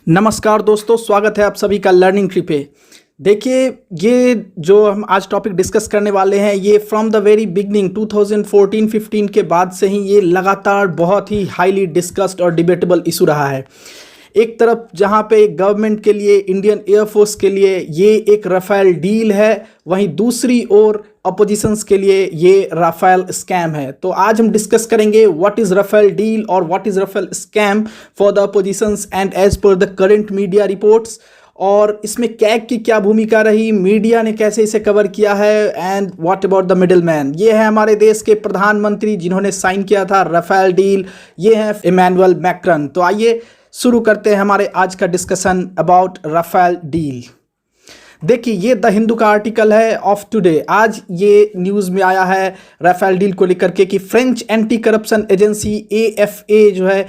नमस्कार दोस्तों, स्वागत है आप सभी का लर्निंग ट्री पे। देखिए, ये जो हम आज टॉपिक डिस्कस करने वाले हैं, ये फ्रॉम द वेरी बिगनिंग 2014-15 के बाद से ही ये लगातार बहुत ही हाईली डिस्कस्ड और डिबेटेबल इशू रहा है। एक तरफ जहां पे गवर्नमेंट के लिए, इंडियन एयरफोर्स के लिए ये एक राफेल डील है, वहीं दूसरी ओर अपोजिशंस के लिए ये राफेल स्कैम है। तो आज हम डिस्कस करेंगे व्हाट इज राफेल डील और what is Rafale scam for the oppositions and as per the current media reports, और इसमें कैग की क्या भूमिका रही, मीडिया ने कैसे इसे कवर किया है, and what about the middle man. ये है हमारे देश के प्रधानमंत्री जिन्होंने साइन किया था राफेल डील, ये है इमैनुअल मैक्रॉन। तो आइए शुरू करते हैं हमारे आज का डिस्कशन अबाउट राफेल डील। देखिए, ये द हिंदू का आर्टिकल है ऑफ टुडे। आज ये न्यूज़ में आया है राफेल डील को लेकर के कि French anti corruption agency AFA जो है,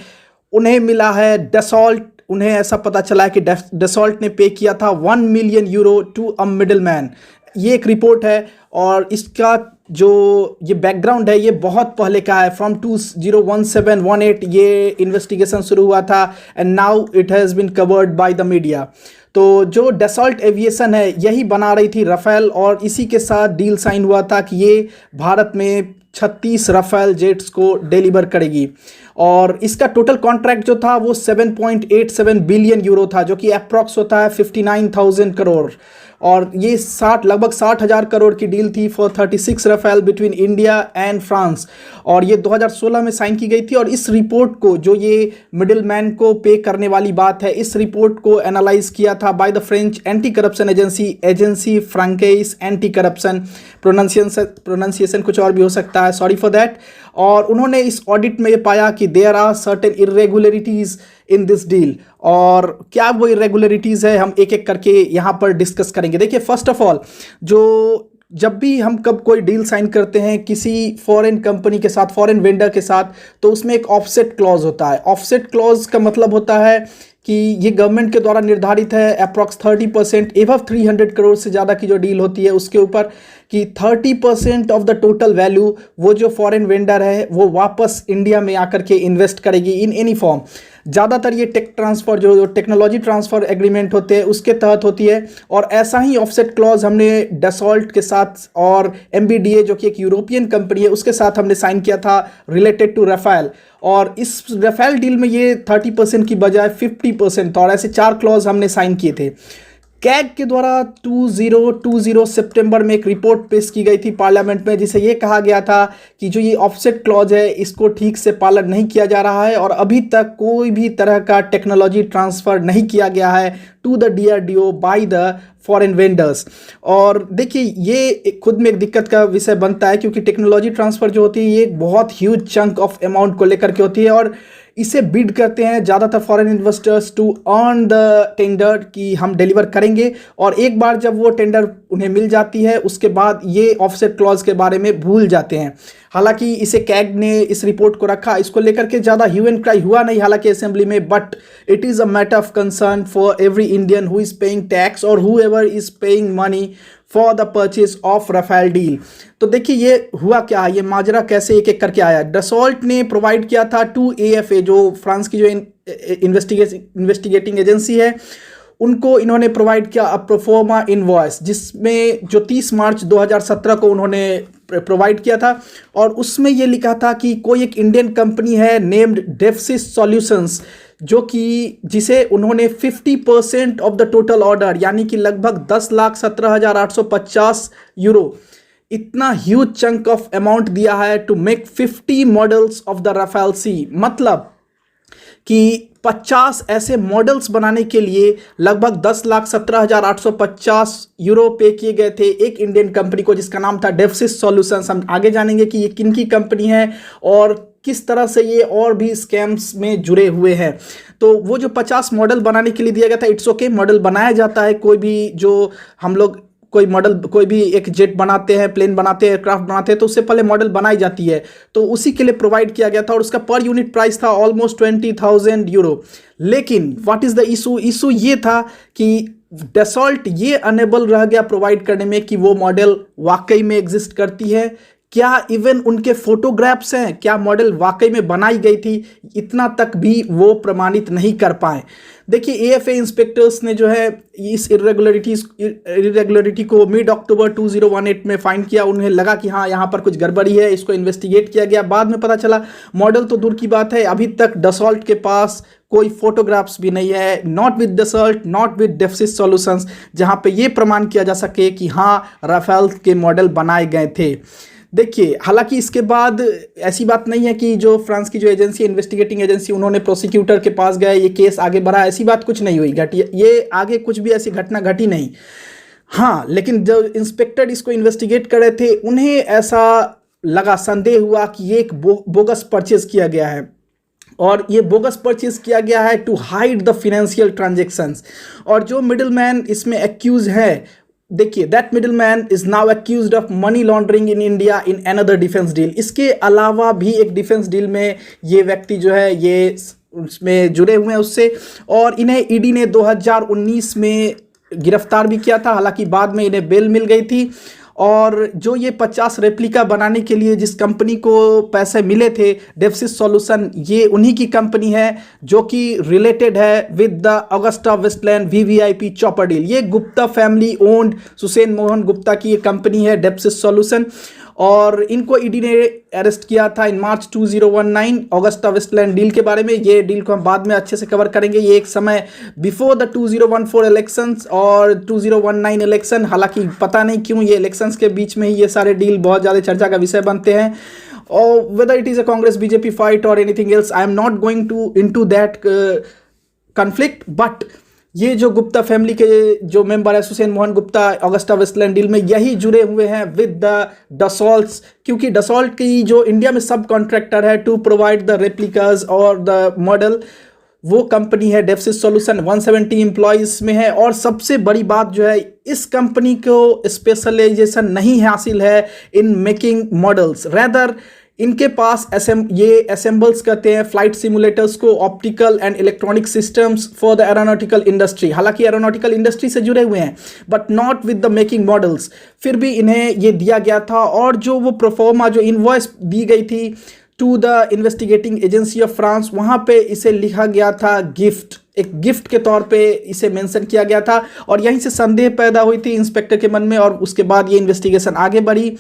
उन्हें मिला है डसॉल्ट। उन्हें ऐसा पता चला है कि डसॉल्ट ने पे किया था 1 million euro to a middle man. ये एक रिपोर्ट है और इसका जो ये बैकग्राउंड है ये बहुत पहले का है। फ्रॉम 2017-18 ये इन्वेस्टिगेशन शुरू हुआ था and now it has been covered by the media. तो जो डसॉल्ट एविएशन है यही बना रही थी राफेल, और इसी के साथ डील साइन हुआ था कि ये भारत में 36 राफेल जेट्स को डिलीवर करेगी। और इसका टोटल कॉन्ट्रैक्ट जो था वो 7.87 बिलियन यूरो था, जो कि अप्रॉक्स होता है 59,000 करोड़। और ये लगभग 60,000 करोड़ की डील थी for 36 Rafale between India and France, और ये 2016 में साइन की गई थी। और इस रिपोर्ट को, जो ये मिडिल मैन को पे करने वाली बात है, इस रिपोर्ट को एनालाइज किया था by the French anti corruption agency फ्रांकेस एंटी करप्शन। प्रोनाउंसिएशन कुछ और भी हो सकता है, सॉरी फॉर दैट। और उन्होंने इस ऑडिट में ये पाया कि there are certain irregularities in this deal. और क्या वो इरेगुलरिटीज है, हम एक एक करके यहाँ पर डिस्कस करेंगे। देखिए, फर्स्ट ऑफ ऑल, जब भी हम कोई डील साइन करते हैं किसी फॉरेन कंपनी के साथ, फॉरेन वेंडर के साथ, तो उसमें एक ऑफसेट क्लॉज होता है। ऑफसेट क्लॉज का मतलब होता है कि ये गवर्नमेंट के द्वारा निर्धारित है अप्रॉक्स 30% एबव 300 करोड़ से ज़्यादा की जो डील होती है उसके ऊपर, कि 30% ऑफ द टोटल वैल्यू वो जो फॉरेन वेंडर है वो वापस इंडिया में आकर के इन्वेस्ट करेगी इन एनी फॉर्म। ज़्यादातर ये टेक ट्रांसफ़र, जो टेक्नोलॉजी ट्रांसफ़र एग्रीमेंट होते हैं उसके तहत होती है। और ऐसा ही ऑफसेट क्लॉज हमने डसॉल्ट के साथ और MBDA जो कि एक यूरोपियन कंपनी है उसके साथ हमने साइन किया था रिलेटेड टू राफेल। और इस राफेल डील में ये 30% की बजाय 50% था, और ऐसे 4 क्लॉज हमने साइन किए थे। कैग के द्वारा 2020 सितंबर में एक रिपोर्ट पेश की गई थी पार्लियामेंट में, जिसे ये कहा गया था कि जो ये ऑफसेट क्लॉज है इसको ठीक से पालन नहीं किया जा रहा है, और अभी तक कोई भी तरह का टेक्नोलॉजी ट्रांसफ़र नहीं किया गया है to the DRDO by the foreign vendors. और देखिए, ये खुद में एक दिक्कत का विषय बनता है, क्योंकि टेक्नोलॉजी ट्रांसफ़र जो होती है ये एक बहुत ह्यूज चंक ऑफ अमाउंट को लेकर के होती है, और इसे बिड करते हैं ज़्यादातर foreign investors to earn the tender कि हम डिलीवर करेंगे। और एक बार जब वो टेंडर उन्हें मिल जाती है उसके बाद ये ऑफसेट क्लॉज के बारे में भूल जाते हैं। हालांकि इसे कैग ने इस रिपोर्ट को रखा, इसको लेकर के ज़्यादा ह्यू एंड क्राई हुआ नहीं हालांकि असेंबली में, but it is a matter of concern for every Indian who is paying tax और who ever is paying money for the purchase of Rafale deal. तो देखिए, ये हुआ क्या, ये माजरा कैसे एक एक करके आया। डसॉल्ट ने प्रोवाइड किया था टू AFA, जो फ्रांस की जो इन्वेस्टिगेटिंग एजेंसी है, उनको इन्होंने प्रोवाइड किया अ प्रोफोर्मा इनवॉइस, जिसमें जो 30 मार्च 2017 को उन्होंने प्रोवाइड किया था। और उसमें ये लिखा था कि कोई एक इंडियन कंपनी है नेम्ड डेफसिस सॉल्यूशंस, जिसे उन्होंने 50% ऑफ द टोटल ऑर्डर, यानी कि लगभग 10,17,850 यूरो, इतना ह्यूज चंक ऑफ अमाउंट दिया है to make 50 models of the Rafale C. मतलब कि 50 ऐसे मॉडल्स बनाने के लिए लगभग 10,17,850 यूरो पे किए गए थे एक इंडियन कंपनी को, जिसका नाम था डेफसिस सॉल्यूशंस। हम आगे जानेंगे कि ये किन की कंपनी है और किस तरह से ये और भी स्कैम्स में जुड़े हुए हैं। तो वो जो 50 मॉडल बनाने के लिए दिया गया था, इट्स ओके, मॉडल बनाया जाता है। कोई भी जो हम लोग कोई भी एक जेट बनाते हैं, प्लेन बनाते हैं, एयरक्राफ्ट बनाते हैं, तो उससे पहले मॉडल बनाई जाती है, तो उसी के लिए प्रोवाइड किया गया था। और उसका पर यूनिट प्राइस था ऑलमोस्ट 20,000 यूरो। लेकिन व्हाट इज़ द इशू ये था कि डसॉल्ट ये अनेबल रह गया प्रोवाइड करने में कि वो मॉडल वाकई में एग्जिस्ट करती है क्या इवन उनके फोटोग्राफ्स हैं, क्या मॉडल वाकई में बनाई गई थी, इतना तक भी वो प्रमाणित नहीं कर पाए। देखिए एएफए इंस्पेक्टर्स ने जो है इस इरेगुलरिटी को मिड अक्टूबर 2018 में फाइंड किया। उन्हें लगा कि हाँ यहाँ पर कुछ गड़बड़ी है, इसको इन्वेस्टिगेट किया गया। बाद में पता चला मॉडल तो दूर की बात है, अभी तक डसॉल्ट के पास कोई फोटोग्राफ्स भी नहीं है, not with Dassault, not with Defsys solutions, जहां पे ये प्रमाण किया जा सके कि हाँ राफेल के मॉडल बनाए गए थे। देखिए हालांकि इसके बाद ऐसी बात नहीं है कि जो फ्रांस की जो एजेंसी, इन्वेस्टिगेटिंग एजेंसी, उन्होंने प्रोसिक्यूटर के पास गए, ये केस आगे बढ़ा, ऐसी बात कुछ नहीं हुई, घटी ये आगे कुछ भी ऐसी घटना घटी नहीं। हाँ लेकिन जो इंस्पेक्टर इसको इन्वेस्टिगेट कर रहे थे उन्हें ऐसा लगा, संदेह हुआ कि ये एक बोगस परचेज किया गया है, और ये बोगस परचेज किया गया है to hide the financial transactions. और जो मिडिलमैन इसमें एक्यूज है, देखिए that middleman is now accused of money laundering in India in another defence deal. इसके अलावा भी एक डिफेंस डील में ये व्यक्ति जो है ये उसमें जुड़े हुए हैं उससे, और इन्हें ईडी ने 2019 में गिरफ्तार भी किया था, हालांकि बाद में इन्हें बेल मिल गई थी। और जो ये 50 रेप्लिका बनाने के लिए जिस कंपनी को पैसे मिले थे, डेफसिस सॉल्यूशन, ये उन्हीं की कंपनी है जो कि रिलेटेड है with the Agusta Westland VVIP chopper deal. ये गुप्ता फैमिली ओन्ड सुसेन मोहन गुप्ता की ये कंपनी है डेफसिस सॉल्यूशन, और इनको ईडी ने अरेस्ट किया था इन मार्च 2019 अगस्टा वेस्टलैंड डील के बारे में। ये डील को हम बाद में अच्छे से कवर करेंगे। ये एक समय बिफोर द 2014 इलेक्शंस और 2019 इलेक्शन, हालांकि पता नहीं क्यों ये इलेक्शंस के बीच में ही ये सारे डील बहुत ज़्यादा चर्चा का विषय बनते हैं। और whether it is a Congress BJP fight और anything else, I am not going to into that conflict, but ये जो गुप्ता फैमिली के जो मेंबर है Susen Mohan Gupta Agusta Westland deal में यही जुड़े हुए हैं विद द डसॉल्ट्स, क्योंकि डसॉल्ट की जो इंडिया में सब कॉन्ट्रैक्टर है टू प्रोवाइड द रेप्लिकाज और द मॉडल, वो कंपनी है डेफसिस सॉल्यूशन, 170 एम्प्लॉयज में है। और सबसे बड़ी बात जो है, इस कंपनी को स्पेशलाइजेशन नहीं हासिल है इन मेकिंग मॉडल्स, रेदर इनके पास ये असेंबल्स करते हैं फ्लाइट सिमुलेटर्स को, optical and electronic systems for the aeronautical industry. हालांकि एरोनॉटिकल इंडस्ट्री से जुड़े हुए हैं but not with the making models, फिर भी इन्हें ये दिया गया था। और जो वो प्रोफॉर्मा जो इनवॉइस दी गई थी to the investigating agency of France, वहाँ पे इसे लिखा गया था गिफ्ट, एक गिफ्ट के तौर पे इसे मेंशन किया गया था। और यहीं से संदेह पैदा हुई थी इंस्पेक्टर के मन में, और उसके बाद ये इन्वेस्टिगेशन आगे बढ़ी।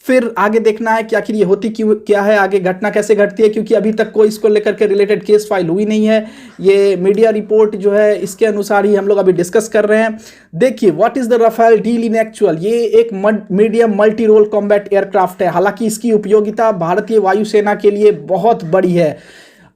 फिर आगे देखना है कि आखिर ये होती क्यों क्या है, आगे घटना कैसे घटती है, क्योंकि अभी तक कोई इसको लेकर के रिलेटेड केस फाइल हुई नहीं है। ये मीडिया रिपोर्ट जो है इसके अनुसार ही हम लोग अभी डिस्कस कर रहे हैं। देखिए what is the Rafale deal in actual. ये एक medium multi role combat aircraft है, हालांकि इसकी उपयोगिता भारतीय वायुसेना के लिए बहुत बड़ी है।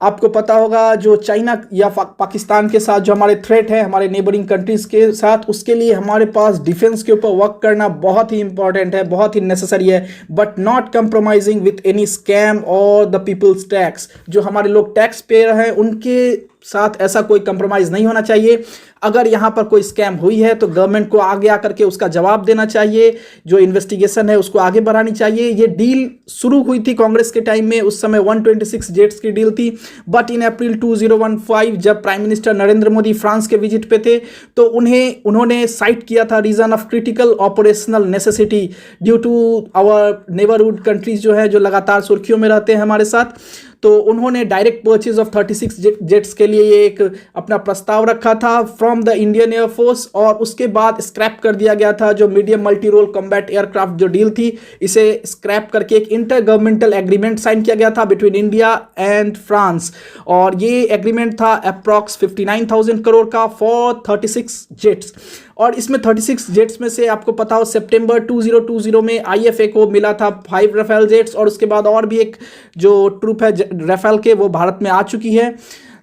आपको पता होगा जो चाइना या पाकिस्तान के साथ जो हमारे थ्रेट है, हमारे नेबरिंग कंट्रीज के साथ, उसके लिए हमारे पास डिफेंस के ऊपर वर्क करना बहुत ही इंपॉर्टेंट है, बहुत ही नेसेसरी है, but not compromising with any scam और द पीपल्स टैक्स। जो हमारे लोग टैक्स पेयर हैं उनके साथ ऐसा कोई कंप्रोमाइज़ नहीं होना चाहिए। अगर यहाँ पर कोई स्कैम हुई है तो गवर्नमेंट को आगे आकर के उसका जवाब देना चाहिए, जो इन्वेस्टिगेशन है उसको आगे बढ़ानी चाहिए। ये डील शुरू हुई थी कांग्रेस के टाइम में, उस समय 126 जेट्स की डील थी, बट इन अप्रैल 2015 जब prime minister Narendra Modi France के विजिट पे थे तो उन्होंने साइट किया था reason of critical operational necessity due to our neighbourhood countries जो है जो लगातार सुर्खियों में रहते हैं हमारे साथ। तो उन्होंने डायरेक्ट परचेज ऑफ 36 जेट्स के लिए ये एक अपना प्रस्ताव रखा था फ्रॉम द इंडियन एयरफोर्स, और उसके बाद स्क्रैप कर दिया गया था जो medium multi role combat aircraft जो डील थी, इसे स्क्रैप करके एक इंटर गवर्नमेंटल एग्रीमेंट साइन किया गया था बिटवीन इंडिया एंड फ्रांस। और ये एग्रीमेंट था अप्रॉक्स 59,000 करोड़ का फॉर 36 जेट्स। और इसमें 36 जेट्स में से आपको पता हो सितंबर 2020 में आईएफए को मिला था 5 राफेल जेट्स, और उसके बाद और भी एक जो ट्रूप है राफेल के वो भारत में आ चुकी है।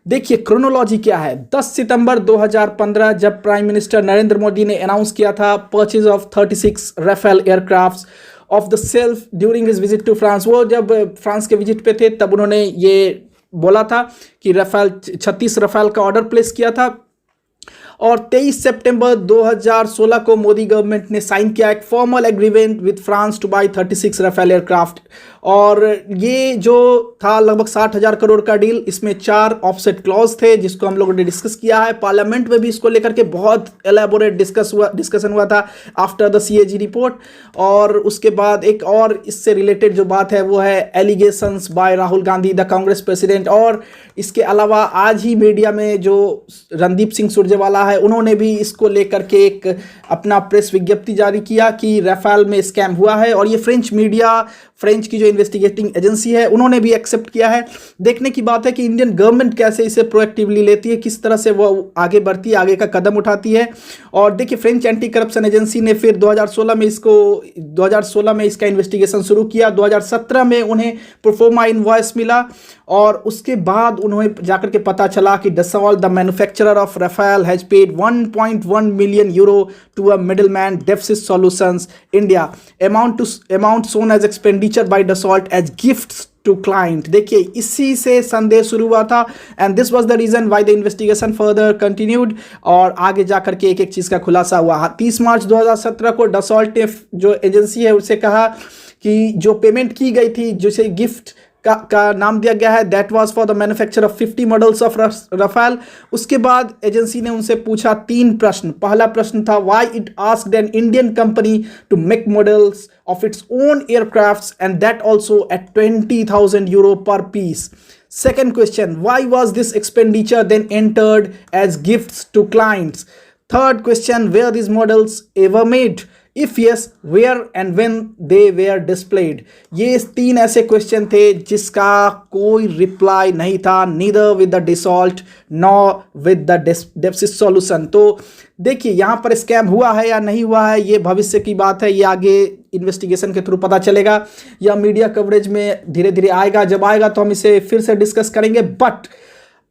देखिए क्रोनोलॉजी क्या है। 10 सितंबर 2015 जब प्राइम मिनिस्टर नरेंद्र मोदी ने अनाउंस किया था purchase of 36 Rafale aircrafts of the self during his visit to France, वो जब फ्रांस के विजिट पे थे तब उन्होंने ये बोला था कि राफेल 36 राफेल का ऑर्डर प्लेस किया था। और 23 सितंबर 2016 को मोदी गवर्नमेंट ने साइन किया एक formal agreement with France to buy 36 Rafale aircraft. और ये जो था लगभग 60,000 करोड़ का डील, इसमें 4 ऑफसेट क्लॉज थे जिसको हम लोगों ने डिस्कस किया है। पार्लियामेंट में भी इसको लेकर के बहुत एलैबोरेट डिस्कशन हुआ था आफ्टर द CAG रिपोर्ट। और उसके बाद एक और इससे रिलेटेड जो बात है वो है allegations by Rahul Gandhi the Congress president. और इसके अलावा आज ही मीडिया में जो रणदीप सिंह सुरजेवाला है उन्होंने भी इसको लेकर के एक अपना प्रेस विज्ञप्ति जारी किया कि राफेल में स्कैम हुआ है। और ये फ्रेंच मीडिया, फ्रेंच की जो इन्वेस्टिगेटिंग एजेंसी है उन्होंने भी एक्सेप्ट किया है। देखने की बात है कि इंडियन गवर्नमेंट कैसे इसे प्रोएक्टिवली लेती है, किस तरह से वो आगे बढ़ती है, आगे का कदम उठाती है। और देखिए फ्रेंच एंटी करप्शन एजेंसी ने फिर 2016 में इसका इन्वेस्टिगेशन शुरू किया। 2017 में उन्हें प्रोफोर्मा इनवॉइस मिला और उसके बाद उन्हें जाकर के पता चला कि Dassault, the manufacturer of Rafale, has paid 1.1 million euro to a middleman, Defsys Solutions India. Amount shown as expenditure by Dassault as gifts to client. देखिए इसी से संदेह शुरू हुआ था and this was the reason why the investigation further continued। और आगे जाकर के एक एक चीज़ का खुलासा हुआ। 30 मार्च 2017 को Dassault ने जो एजेंसी है उसे कहा कि जो पेमेंट की गई थी, जिसे गिफ्ट का नाम दिया गया है, that was for the manufacture of 50 models of Rafale. उसके बाद एजेंसी ने उनसे पूछा 3 प्रश्न। पहला प्रश्न था why it asked an Indian company to make models of its own aircrafts and that also at 20,000 euro per piece. Second question, why was this expenditure then entered as gifts to clients? Third question, were these models ever made? If yes, where and when they were displayed? ये 3 ऐसे question थे जिसका कोई reply नहीं था, neither with the Dassault nor with the Defsys Solution। तो देखिए यहाँ पर स्कैम हुआ है या नहीं हुआ है ये भविष्य की बात है, ये आगे इन्वेस्टिगेशन के थ्रू पता चलेगा या मीडिया कवरेज में धीरे धीरे आएगा। जब आएगा तो हम इसे फिर से डिस्कस करेंगे। बट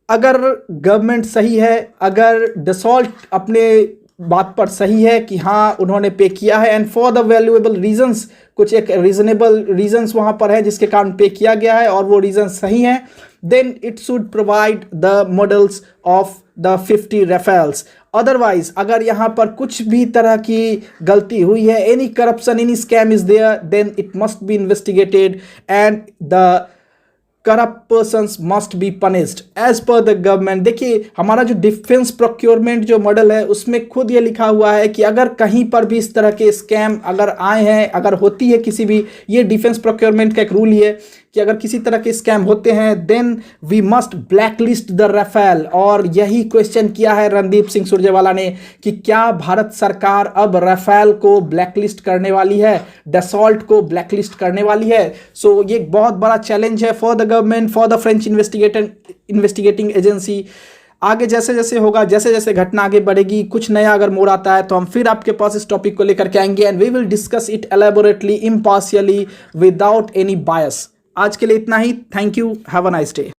अगर गवर्नमेंट सही है, अगर Dassault अपने बात पर सही है कि हाँ उन्होंने पे किया है and for the valuable reasons, कुछ एक रीजनेबल रीजंस वहाँ पर है जिसके कारण पे किया गया है और वो रीजन सही हैं, then it should provide the models of the 50 Rafales. Otherwise अगर यहाँ पर कुछ भी तरह की गलती हुई है, any corruption, any scam is there, then it must be investigated and the corrupt persons must be punished as per the government. देखिए हमारा जो डिफेंस प्रोक्योरमेंट जो मॉडल है उसमें खुद ये लिखा हुआ है कि अगर कहीं पर भी इस तरह के स्कैम अगर आए हैं, अगर होती है किसी भी, ये डिफेंस प्रोक्योरमेंट का एक रूल ही है कि अगर किसी तरह के स्कैम होते हैं then we must blacklist the Rafale. और यही क्वेश्चन किया है रणदीप सिंह सुरजेवाला ने कि क्या भारत सरकार अब राफेल को ब्लैकलिस्ट करने वाली है, Dassault को ब्लैकलिस्ट करने वाली है। सो ये एक बहुत बड़ा चैलेंज है for the government, for the French investigating agency. आगे जैसे जैसे होगा, जैसे जैसे घटना आगे बढ़ेगी, कुछ नया अगर मोड़ आता है तो हम फिर आपके पास इस टॉपिक को लेकर के आएंगे and we will discuss it elaborately, impartially, without any bias. आज के लिए इतना ही। Thank you, have a nice day.